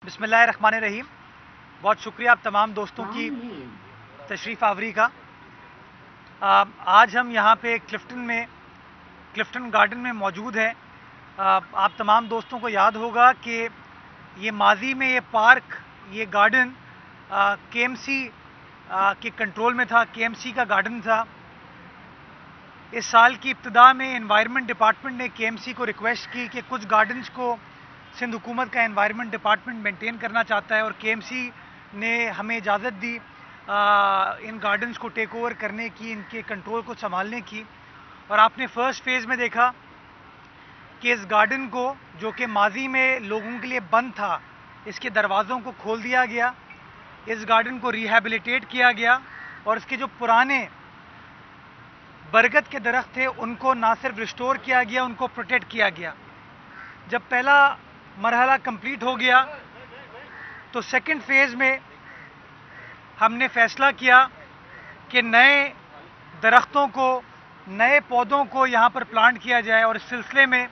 बिस्मिल्लाहिर्रहमानिर्रहीम। बहुत शुक्रिया आप तमाम दोस्तों की तशरीफ़ आवरी का। आज हम यहाँ पे क्लिफ्टन गार्डन में मौजूद हैं। आप तमाम दोस्तों को याद होगा कि ये माजी में ये पार्क, ये गार्डन केएमसी के कंट्रोल में था, केएमसी का गार्डन था। इस साल की इब्तिदा में एनवायरनमेंट डिपार्टमेंट ने केएमसी को रिक्वेस्ट की कि कुछ गार्डन्स को सिंध हुकूमत का एनवायरनमेंट डिपार्टमेंट मेंटेन करना चाहता है, और केएमसी ने हमें इजाज़त दी इन गार्डन्स को टेक ओवर करने की, इनके कंट्रोल को संभालने की। और आपने फर्स्ट फेज़ में देखा कि इस गार्डन को, जो कि माजी में लोगों के लिए बंद था, इसके दरवाज़ों को खोल दिया गया, इस गार्डन को रिहैबिलिटेट किया गया, और इसके जो पुराने बरगद के दरख्त थे उनको ना सिर्फ रिस्टोर किया गया, उनको प्रोटेक्ट किया गया। जब पहला मरहला कंप्लीट हो गया तो सेकंड फेज़ में हमने फैसला किया कि नए दरख्तों को, नए पौधों को यहाँ पर प्लांट किया जाए। और इस सिलसिले में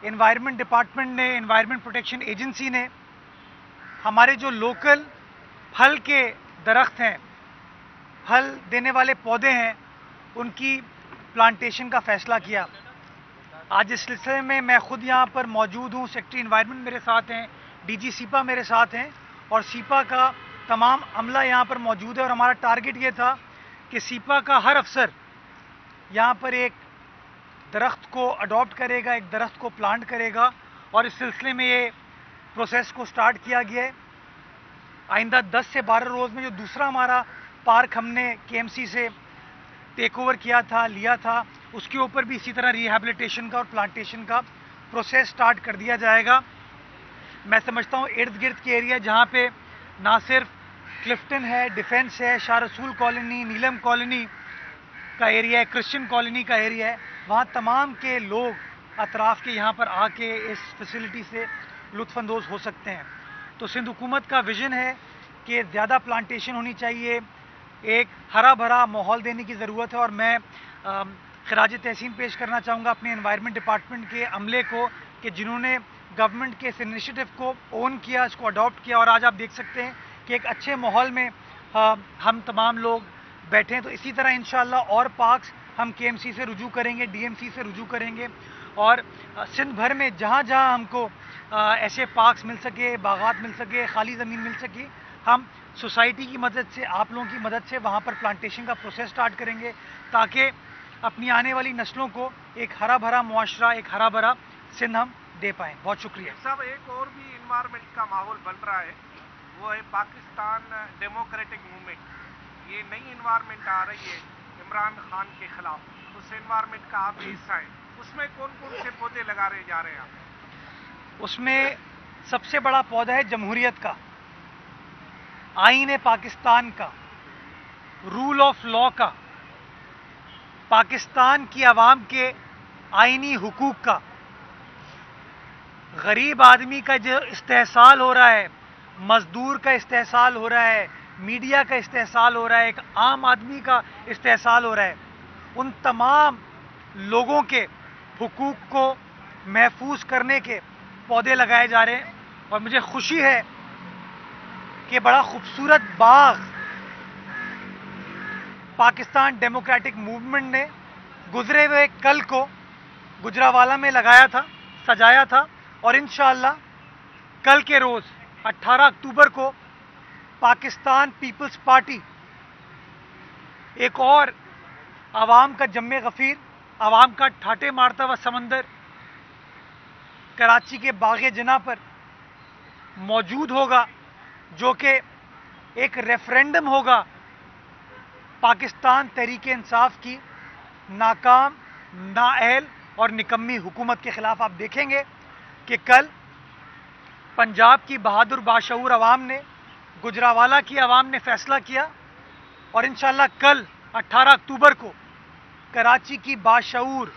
एनवायरनमेंट डिपार्टमेंट ने, एनवायरनमेंट प्रोटेक्शन एजेंसी ने हमारे जो लोकल फल के दरख्त हैं, फल देने वाले पौधे हैं, उनकी प्लांटेशन का फैसला किया। आज इस सिलसिले में मैं खुद यहाँ पर मौजूद हूँ। सेक्रेटरी एनवायरनमेंट मेरे साथ हैं, डीजी सीपा मेरे साथ हैं, और सीपा का तमाम अमला यहाँ पर मौजूद है। और हमारा टारगेट ये था कि सीपा का हर अफसर यहाँ पर एक दरख्त को अडॉप्ट करेगा, एक दरख्त को प्लांट करेगा, और इस सिलसिले में ये प्रोसेस को स्टार्ट किया गया है। आइंदा 10 से 12 रोज़ में जो दूसरा हमारा पार्क हमने केएमसी से टेक ओवर किया था, लिया था, उसके ऊपर भी इसी तरह रिहैबिलिटेशन का और प्लांटेशन का प्रोसेस स्टार्ट कर दिया जाएगा। मैं समझता हूँ इर्द गिर्द के एरिया जहाँ पे ना सिर्फ क्लिफ्टन है, डिफेंस है, शाह रसूल कॉलोनी, नीलम कॉलोनी का एरिया है, क्रिश्चियन कॉलोनी का एरिया है, वहाँ तमाम के लोग अतराफ़ के यहाँ पर आके इस फैसिलिटी से लुत्फ़अंदोज़ हो सकते हैं। तो सिंध हुकूमत का विज़न है कि ज़्यादा प्लांटेशन होनी चाहिए, एक हरा भरा माहौल देने की ज़रूरत है। और मैं खराज तहसीन पेश करना चाहूँगा अपने एनवायरनमेंट डिपार्टमेंट के अमले को, कि जिन्होंने गवर्नमेंट के इस इनिशिएटिव को ओन किया, इसको अडॉप्ट किया, और आज आप देख सकते हैं कि एक अच्छे माहौल में हम तमाम लोग बैठे हैं। तो इसी तरह इंशाअल्लाह और पार्क्स हम केएमसी से रुजू करेंगे, डीएमसी से रुजू करेंगे, और सिंध भर में जहाँ जहाँ हमको ऐसे पार्क्स मिल सके, बागात मिल सके, खाली ज़मीन मिल सके, हम सोसाइटी की मदद से, आप लोगों की मदद से वहाँ पर प्लांटेशन का प्रोसेस स्टार्ट करेंगे, ताकि अपनी आने वाली नस्लों को एक हरा भरा मुआशरा, एक हरा भरा सिंध हम दे पाएँ। बहुत शुक्रिया साहब। एक और भी इन्वायरमेंट का माहौल बन रहा है, वो है पाकिस्तान डेमोक्रेटिक मूवमेंट। ये नई इन्वायरमेंट आ रही है इमरान खान के खिलाफ, उस इन्वायरमेंट का आप हिस्सा है। उसमें कौन कौन से पौधे लगा रहे जा रहे हैं आप? उसमें सबसे बड़ा पौधा है जमहूरियत का, आईन पाकिस्तान का, रूल ऑफ लॉ का, पाकिस्तान की आवाम के आईनी हुकूक का, गरीब आदमी का जो इस्तेहसाल हो रहा है, मजदूर का इस्तेहसाल हो रहा है, मीडिया का इस्तेहसाल हो रहा है, एक आम आदमी का इस्तेहसाल हो रहा है, उन तमाम लोगों के हुकूक को महफूज करने के पौधे लगाए जा रहे हैं। और मुझे खुशी है कि बड़ा खूबसूरत बाग पाकिस्तान डेमोक्रेटिक मूवमेंट ने गुजरे हुए कल को गुजरावाला में लगाया था, सजाया था, और इंशाअल्लाह कल के रोज़ 18 अक्टूबर को पाकिस्तान पीपल्स पार्टी एक और आवाम का जम्मे गफ़ीर, आवाम का ठाटे मारता हुआ समंदर कराची के बाग़े जना पर मौजूद होगा, जो कि एक रेफरेंडम होगा पाकिस्तान तहरीक इंसाफ की नाकाम, नाअहल और निकम्मी हुकूमत के ख़िलाफ़। आप देखेंगे कि कल पंजाब की बहादुर बाशऊर अवाम ने, गुजरावाला की अवाम ने फ़ैसला किया, और इंशाअल्लाह कल 18 अक्टूबर को कराची की बाशऊर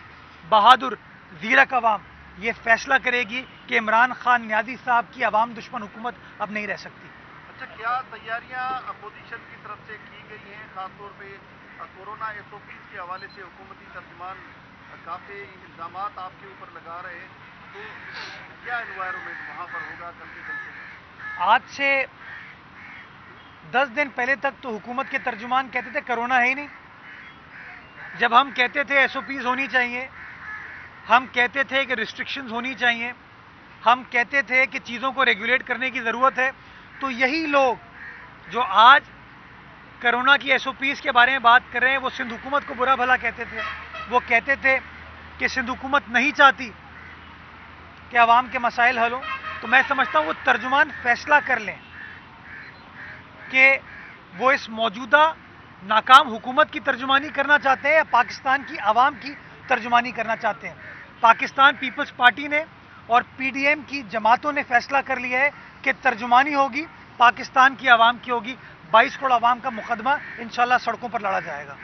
बहादुर ज़ीरक अवाम ये फ़ैसला करेगी कि इमरान खान न्याजी साहब की अवाम दुश्मन हुकूमत अब नहीं रह सकती। अच्छा, क्या तैयारियां अपोजिशन की तरफ से की गई हैं? खासतौर पे कोरोना SOPs के हवाले से हुकूमती तर्जुमान काफ़ी इल्ज़ामात आपके ऊपर लगा रहे हैं, तो क्या एनवायरनमेंट वहाँ पर होगा कल के? आज से 10 दिन पहले तक तो हुकूमत के तर्जुमान कहते थे कोरोना है ही नहीं। जब हम कहते थे एसओपीज होनी चाहिए, हम कहते थे कि रिस्ट्रिक्शंस होनी चाहिए, हम कहते थे कि चीज़ों को रेगुलेट करने की ज़रूरत है, तो यही लोग जो आज कोरोना की एसओपीज के बारे में बात कर रहे हैं वो सिंध हुकूमत को बुरा भला कहते थे। वो कहते थे कि सिंध हुकूमत नहीं चाहती कि आवाम के मसाइल हल हों। तो मैं समझता हूँ वो तर्जुमान फैसला कर लें कि वो इस मौजूदा नाकाम हुकूमत की तर्जुमानी करना चाहते हैं या पाकिस्तान की आवाम की तर्जुमानी करना चाहते हैं। पाकिस्तान पीपल्स पार्टी ने और पीडीएम की जमातों ने फैसला कर लिया है कि तर्जुमानी होगी, पाकिस्तान की आवाम की होगी। 22 करोड़ आवाम का मुकदमा इंशाल्लाह सड़कों पर लड़ा जाएगा।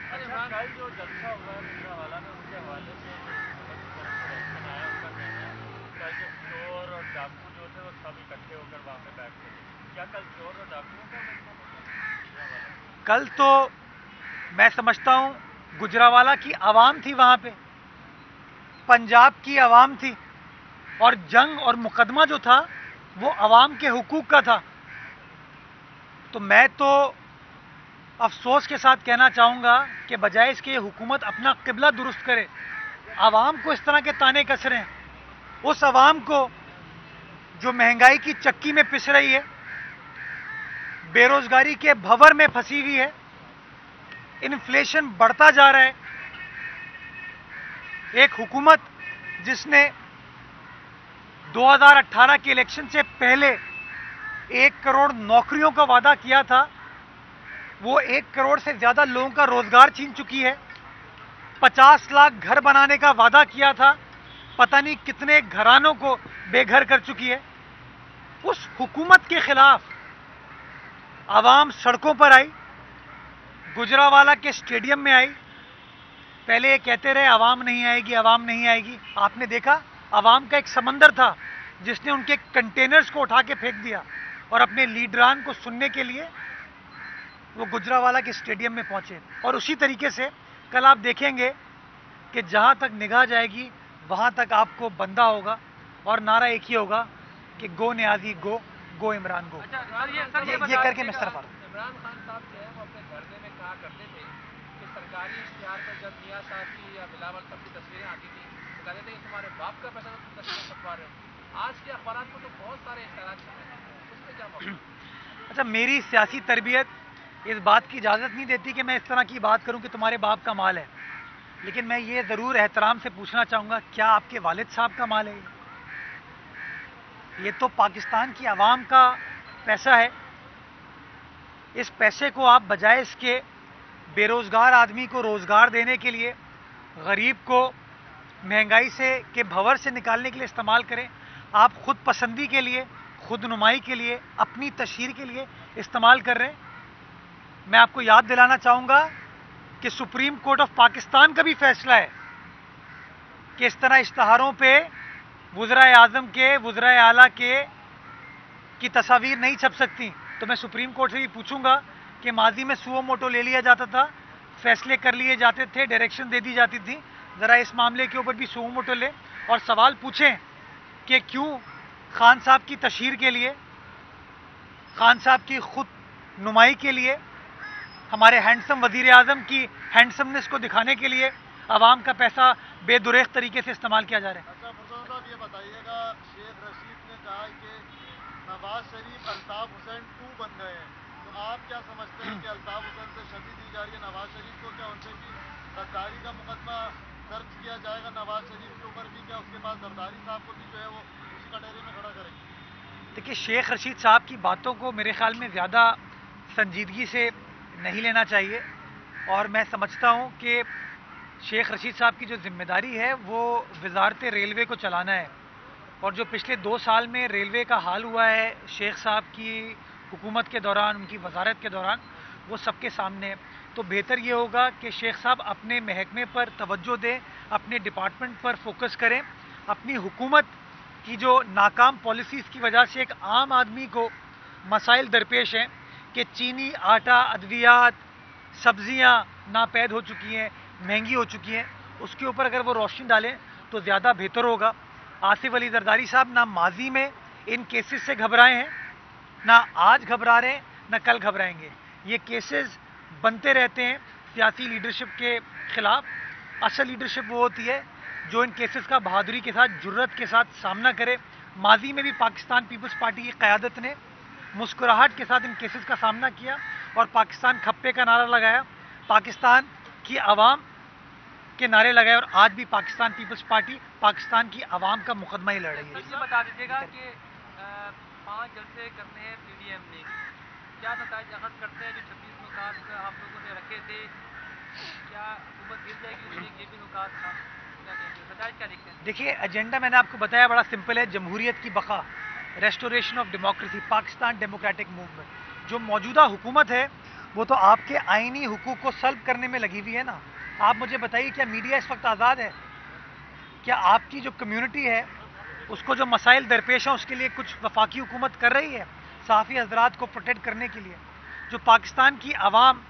कल तो मैं समझता हूं गुजरावाला की आवाम थी, वहां पे पंजाब की आवाम थी, और जंग और मुकदमा जो था वो आवाम के हुकूक का था। तो मैं तो अफसोस के साथ कहना चाहूंगा कि बजाय इसके हुकूमत अपना किबला दुरुस्त करे, आवाम को इस तरह के ताने कस रहे हैं, उस आवाम को जो महंगाई की चक्की में पिस रही है, बेरोजगारी के भंवर में फंसी हुई है, इन्फ्लेशन बढ़ता जा रहा है। एक हुकूमत जिसने 2018 के इलेक्शन से पहले 1 करोड़ नौकरियों का वादा किया था, वो 1 करोड़ से ज्यादा लोगों का रोजगार छीन चुकी है। 50 लाख घर बनाने का वादा किया था, पता नहीं कितने घरानों को बेघर कर चुकी है। उस हुकूमत के खिलाफ आवाम सड़कों पर आई, गुजरावाला के स्टेडियम में आई। पहले ये कहते रहे आवाम नहीं आएगी, आवाम नहीं आएगी। आपने देखा आवाम का एक समंदर था जिसने उनके कंटेनर्स को उठा के फेंक दिया, और अपने लीडरान को सुनने के लिए वो गुजरावाला के स्टेडियम में पहुंचे। और उसी तरीके से कल आप देखेंगे कि जहां तक निगाह जाएगी वहां तक आपको बंदा होगा, और नारा एक ही होगा कि गो न्याजी गो, गो इमरान गो। ये करके मैं सरफा इमरान खान साहब जो है वो अपने धरने में कहा करते थे कि सरकारी इश्तिहार पर जब मियां साहब की या बिलावल साहब की तस्वीरें आती थी तो कहते थे कि तुम्हारे बाप का पैसा तुम तस्वीर छपवा रहे हो। आज के अखबार में तो बहुत सारे इश्तिहार छपे हैं, उसमें क्या मौका? अच्छा, मेरी सियासी तरबियत इस बात की इजाज़त नहीं देती कि मैं इस तरह की बात करूं कि तुम्हारे बाप का माल है, लेकिन मैं ये ज़रूर एहतराम से पूछना चाहूँगा, क्या आपके वालिद साहब का माल है? ये तो पाकिस्तान की आवाम का पैसा है। इस पैसे को आप बजाय इसके बेरोज़गार आदमी को रोज़गार देने के लिए, गरीब को महंगाई के भंवर से निकालने के लिए इस्तेमाल करें, आप खुद पसंदी के लिए, खुद नुमाई के लिए, अपनी तशहीर के लिए इस्तेमाल कर रहे हैं। मैं आपको याद दिलाना चाहूँगा कि सुप्रीम कोर्ट ऑफ पाकिस्तान का भी फैसला है कि इस तरह इश्तहारों पे वज़राए आज़म के, वज़राए आला की तस्वीर नहीं छप सकती। तो मैं सुप्रीम कोर्ट से भी पूछूंगा कि माजी में सुओ मोटो ले लिया जाता था, फैसले कर लिए जाते थे, डायरेक्शन दे दी जाती थी, ज़रा इस मामले के ऊपर भी सुओ मोटो ले और सवाल पूछें कि क्यों खान साहब की तशहीर के लिए, खान साहब की खुद नुमाई के लिए, हमारे हैंडसम वज़ीर आज़म की हैंडसमनेस को दिखाने के लिए आवाम का पैसा बेदुरेख तरीके से इस्तेमाल किया जा रहा है। अच्छा फरजान साहब, ये बताइएगा, शेख रशीद ने कहा कि नवाज शरीफ अल्ताफ हुसैन 2 बन गए हैं, तो आप क्या समझते हैं कि अल्ताफ हुसैन से शदी दी जा रही है नवाज शरीफ को? क्या उनसे भी गद्दारी का मुकदमा दर्ज किया जाएगा नवाज शरीफ के ऊपर भी? क्या उसके बाद जरदारी साहब को भी जो है वो उसी कटहरे में खड़ा करेंगे? देखिए, शेख रशीद साहब की बातों को मेरे ख्याल में ज़्यादा संजीदगी से नहीं लेना चाहिए, और मैं समझता हूँ कि शेख रशीद साहब की जो जिम्मेदारी है वो वजारत रेलवे को चलाना है, और जो पिछले 2 साल में रेलवे का हाल हुआ है शेख साहब की हुकूमत के दौरान, उनकी वजारत के दौरान, वो सबके सामने है। तो बेहतर ये होगा कि शेख साहब अपने महकमे पर तवज्जो दें, अपने डिपार्टमेंट पर फोकस करें। अपनी हुकूमत की जो नाकाम पॉलिसीज़ की वजह से एक आम आदमी को मसाइल दरपेश हैं कि चीनी, आटा, अद्वियात, सब्जियां नापैद हो चुकी हैं, महंगी हो चुकी हैं, उसके ऊपर अगर वो रोशनी डालें तो ज़्यादा बेहतर होगा। आसिफ अली जरदारी साहब ना माजी में इन केसेस से घबराए हैं, نہ آج گھبرا رہے ہیں نہ کل گھبرائیں گے. یہ کیسز بنتے رہتے ہیں سیاسی لیڈرشپ کے خلاف. اصل لیڈرشپ وہ ہوتی ہے جو ان کیسز کا بہادری کے ساتھ جرت کے ساتھ سامنا کرے. ماضی میں بھی پاکستان پیپلز پارٹی کی قیادت نے مسکراہٹ کے ساتھ ان کیسز کا سامنا کیا اور پاکستان کھپے کا نعرہ لگایا, پاکستان کی عوام کے نعرے لگائے, اور آج بھی پاکستان پیپلز پارٹی پاکستان کی عوام کا مقدمہ ہی لڑ رہی ہے. یہ بتا دیجیے گا کہ 5 جلسے کرنے ہیں پی ڈی ایم نے, کیا نتائج اخذ کرتے ہیں؟ جو 26 نکات آپ لوگوں نے رکھے تھے, کیا حکومت گر جائے گی؟ یہ بھی نکات تھا, کیا کہیں گے, نتائج کیا دیکھتے ہیں؟ دیکھیے ایجنڈا میں نے آپ کو بتایا بڑا سمپل ہے, جمہوریت کی بقا, restoration of democracy, Pakistan democratic movement. جو موجودہ حکومت ہے وہ تو آپ کے آئینی حقوق کو سلب کرنے میں لگی ہوئی ہے نا. آپ مجھے بتائیے کیا میڈیا اس وقت آزاد ہے؟ کیا آپ کی جو کمیونٹی ہے اس کو جو مسائل درپیش ہیں اس کے لیے کچھ وفاقی حکومت کر رہی ہے صحافی حضرات کو پروٹیکٹ کرنے کے لیے؟ جو پاکستان کی عوام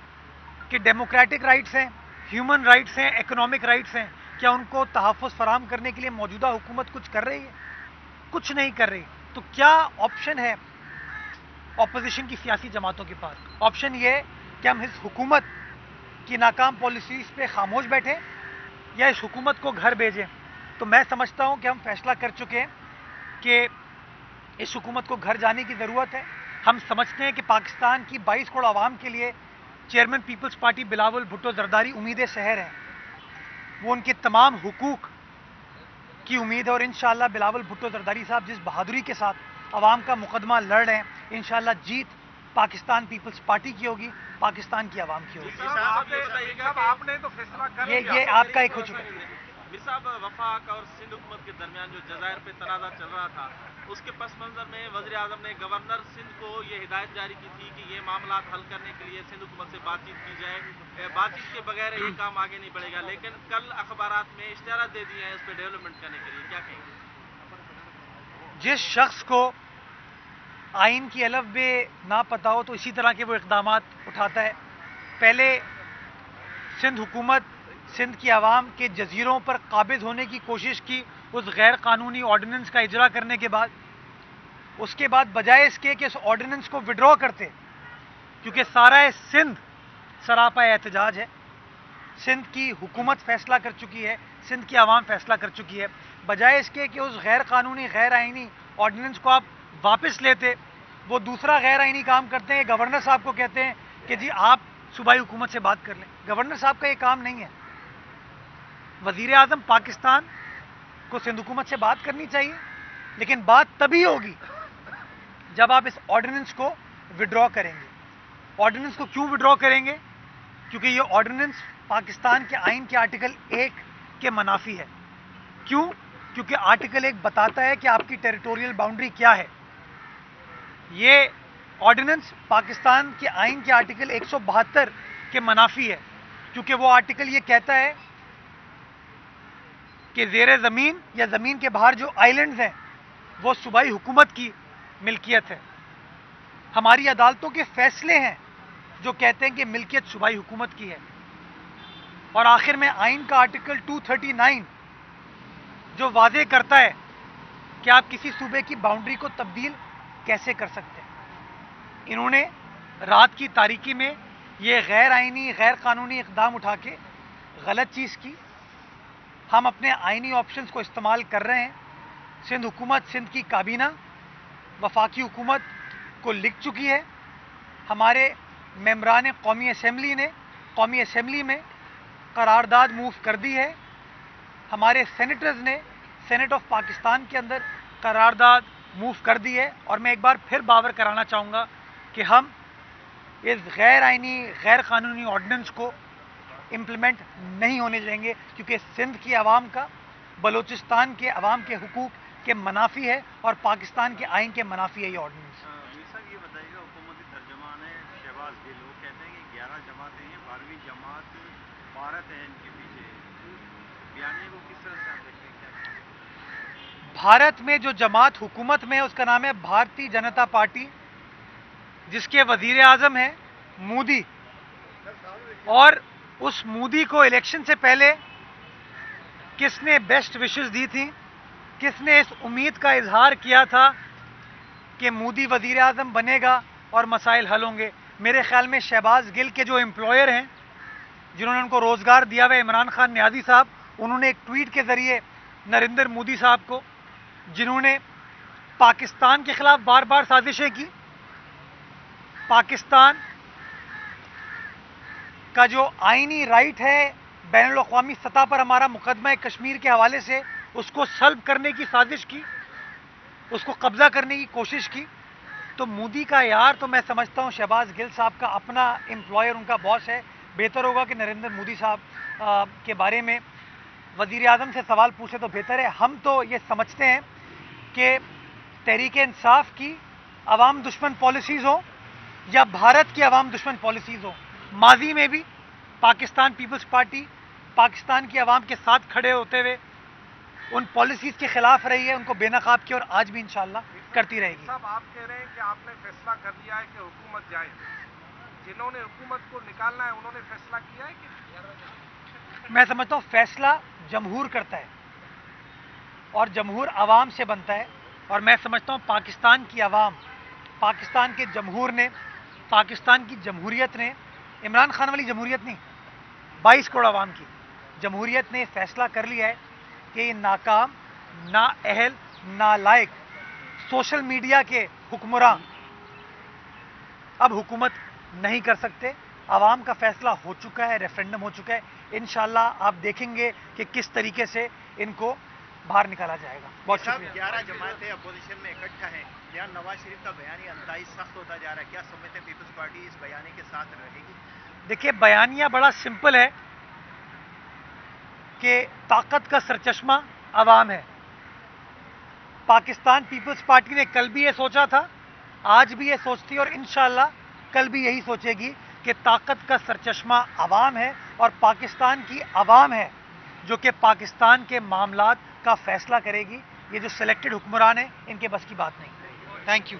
کے ڈیموکریٹک رائٹس ہیں, ہیومن رائٹس ہیں, اکنامک رائٹس ہیں, کیا ان کو تحفظ فراہم کرنے کے لیے موجودہ حکومت کچھ کر رہی ہے؟ کچھ نہیں کر رہی. تو کیا آپشن ہے اپوزیشن کی سیاسی جماعتوں کے پاس؟ آپشن یہ ہے کہ ہم اس حکومت کی ناکام پالیسیز پہ خاموش بیٹھیں یا اس حکومت کو گھر بھیجیں. تو میں سمجھتا ہوں کہ ہم فیصلہ کر چکے ہیں کہ اس حکومت کو گھر جانے کی ضرورت ہے. ہم سمجھتے ہیں کہ پاکستان کی 22 کروڑ عوام کے لیے چیئرمین پیپلز پارٹی بلاول بھٹو زرداری امید شہر ہیں. وہ ان کے تمام حقوق کی امید ہے, اور انشاءاللہ بلاول بھٹو زرداری صاحب جس بہادری کے ساتھ عوام کا مقدمہ لڑ رہے ہیں, انشاءاللہ جیت پاکستان پیپلز پارٹی کی ہوگی, پاکستان کی عوام کی ہوگی. آپ نے تو فیصلہ کر لیا. یہ آپ کا ایک ہو چکا ہے. میر صاحب, وفاق اور سندھ حکومت کے درمیان جو جزائر پہ تنازع چل رہا تھا, اس کے پس منظر میں وزیر اعظم نے گورنر سندھ کو یہ ہدایت جاری کی تھی کہ یہ معاملات حل کرنے کے لیے سندھ حکومت سے بات چیت کی جائے, بات چیت کے بغیر یہ کام آگے نہیں بڑھے گا. لیکن کل اخبارات میں اشتہارات دے دیے ہیں اس پہ ڈیولپمنٹ کرنے کے لیے, کیا کہیں گے؟ جس شخص کو آئین کی الف بے نہ پتہ ہو تو اسی طرح کے وہ اقدامات اٹھاتا ہے. پہلے سندھ حکومت سندھ کی عوام کے جزیروں پر قابض ہونے کی کوشش کی اس غیر قانونی آرڈیننس کا اجرا کرنے کے بعد. اس کے بعد بجائے اس کے کہ اس آرڈیننس کو وڈرا کرتے, کیونکہ سارا سندھ سراپا احتجاج ہے, سندھ کی حکومت فیصلہ کر چکی ہے, سندھ کی عوام فیصلہ کر چکی ہے, بجائے اس کے کہ اس غیر قانونی غیر آئینی آرڈیننس کو آپ واپس لیتے, وہ دوسرا غیر آئینی کام کرتے ہیں. گورنر صاحب کو کہتے ہیں کہ جی آپ صوبائی حکومت سے بات کر لیں. گورنر صاحب کا یہ کام نہیں ہے. وزیر اعظم پاکستان کو سندھ حکومت سے بات کرنی چاہیے, لیکن بات تبھی ہوگی جب آپ اس آرڈیننس کو وڈرا کریں گے. آرڈیننس کو کیوں وڈرا کریں گے؟ کیونکہ یہ آرڈیننس پاکستان کے آئین کے آرٹیکل 1 کے منافی ہے. کیوں؟ کیونکہ آرٹیکل 1 بتاتا ہے کہ آپ کی ٹیریٹوریل باؤنڈری کیا ہے. یہ آرڈیننس پاکستان کے آئین کے آرٹیکل 172 کے منافی ہے, کیونکہ وہ آرٹیکل یہ کہتا ہے کہ زیر زمین یا زمین کے باہر جو آئیلینڈز ہیں وہ صوبائی حکومت کی ملکیت ہے. ہماری عدالتوں کے فیصلے ہیں جو کہتے ہیں کہ ملکیت صوبائی حکومت کی ہے. اور آخر میں آئین کا آرٹیکل 239 جو واضح کرتا ہے کہ آپ کسی صوبے کی باؤنڈری کو تبدیل کیسے کر سکتے ہیں. انہوں نے رات کی تاریکی میں یہ غیر آئینی غیر قانونی اقدام اٹھا کے غلط چیز کی. ہم اپنے آئینی آپشنز کو استعمال کر رہے ہیں. سندھ حکومت, سندھ کی کابینہ وفاقی حکومت کو لکھ چکی ہے. ہمارے ممبران قومی اسمبلی نے قومی اسمبلی میں قرارداد موو کر دی ہے. ہمارے سینیٹرز نے سینٹ آف پاکستان کے اندر قرارداد موو کر دی ہے. اور میں ایک بار پھر باور کرانا چاہوں گا کہ ہم اس غیر آئینی غیر قانونی آرڈیننس کو امپلیمنٹ نہیں ہونے دیں گے, کیونکہ سندھ کی عوام کا بلوچستان کے عوام کے حقوق کے منافی ہے اور پاکستان کے آئین کے منافی ہے یہ آرڈیننس. میر صاحب یہ بتائیے گا, حکومتی ترجمان ہے شہباز گل, وہ کہتے ہیں کہ 11 جماعتیں ہیں, 12ویں جماعت بھارت ہے ان کے پیچھے. بیانیے کو کس طرح سے آپ دیکھتے ہیں؟ کیا بھارت میں جو جماعت حکومت میں ہے اس کا نام ہے بھارتی جنتا پارٹی, جس کے وزیر اعظم ہیں مودی. اور اس مودی کو الیکشن سے پہلے کس نے بیسٹ وشز دی تھی, کس نے اس امید کا اظہار کیا تھا کہ مودی وزیر اعظم بنے گا اور مسائل حل ہوں گے. میرے خیال میں شہباز گل کے جو امپلائر ہیں جنہوں نے ان کو روزگار دیا ہوا ہے، عمران خان نیازی صاحب، انہوں نے ایک ٹویٹ کے ذریعے نریندر مودی صاحب کو، جنہوں نے پاکستان کے خلاف بار بار سازشیں کی، پاکستان کا جو آئینی رائٹ ہے بین الاقوامی سطح پر ہمارا مقدمہ کشمیر کے حوالے سے، اس کو سلب کرنے کی سازش کی، اس کو قبضہ کرنے کی کوشش کی. تو مودی کا یار تو میں سمجھتا ہوں شہباز گل صاحب کا اپنا امپلائر، ان کا باس ہے. بہتر ہوگا کہ نریندر مودی صاحب کے بارے میں وزیر اعظم سے سوال پوچھے تو بہتر ہے. ہم تو یہ سمجھتے ہیں کہ تحریک انصاف کی عوام دشمن پالیسیز ہوں یا بھارت کی عوام دشمن پالیسیز ہوں، ماضی میں بھی پاکستان پیپلز پارٹی پاکستان کی عوام کے ساتھ کھڑے ہوتے ہوئے ان پالیسیز کے خلاف رہی ہے، ان کو بے نقاب کی، اور آج بھی انشاءاللہ کرتی رہے گی. صاحب آپ کہہ رہے ہیں کہ آپ نے فیصلہ کر لیا ہے کہ حکومت جائے، جنہوں نے حکومت کو نکالنا ہے انہوں نے فیصلہ کیا ہے کہ میں سمجھتا ہوں فیصلہ جمہور کرتا ہے اور جمہور عوام سے بنتا ہے، اور میں سمجھتا ہوں پاکستان کی عوام، پاکستان کے جمہور نے، پاکستان کی جمہوریت نے، عمران خان والی جمہوریت نہیں، 22 کروڑ عوام کی جمہوریت نے فیصلہ کر لیا ہے کہ یہ ناکام، نااہل، نالائق سوشل میڈیا کے حکمراں اب حکومت نہیں کر سکتے. عوام کا فیصلہ ہو چکا ہے، ریفرینڈم ہو چکا ہے. انشاءاللہ آپ دیکھیں گے کہ کس طریقے سے ان کو باہر نکالا جائے گا. بہت شکریہ. 11 جماعتیں اپوزیشن میں اکٹھا ہیں، یہاں نواز شریف کا بیانیہ انتہائی سخت ہوتا جا رہا ہے، کیا سمجھتے ہیں پیپلز پارٹی اس بیانیے کے ساتھ رہے گی؟ دیکھیے بیانیہ بڑا سمپل ہے کہ طاقت کا سرچشمہ عوام ہے. پاکستان پیپلز پارٹی نے کل بھی یہ سوچا تھا، آج بھی یہ سوچتی ہے، اور انشاءاللہ کل بھی یہی سوچے گی کہ طاقت کا سرچشمہ عوام ہے اور پاکستان کی عوام ہے جو کہ پاکستان کے معاملات کا فیصلہ کرے گی. یہ جو سلیکٹڈ حکمران ہیں ان کے بس کی بات نہیں. Thank you.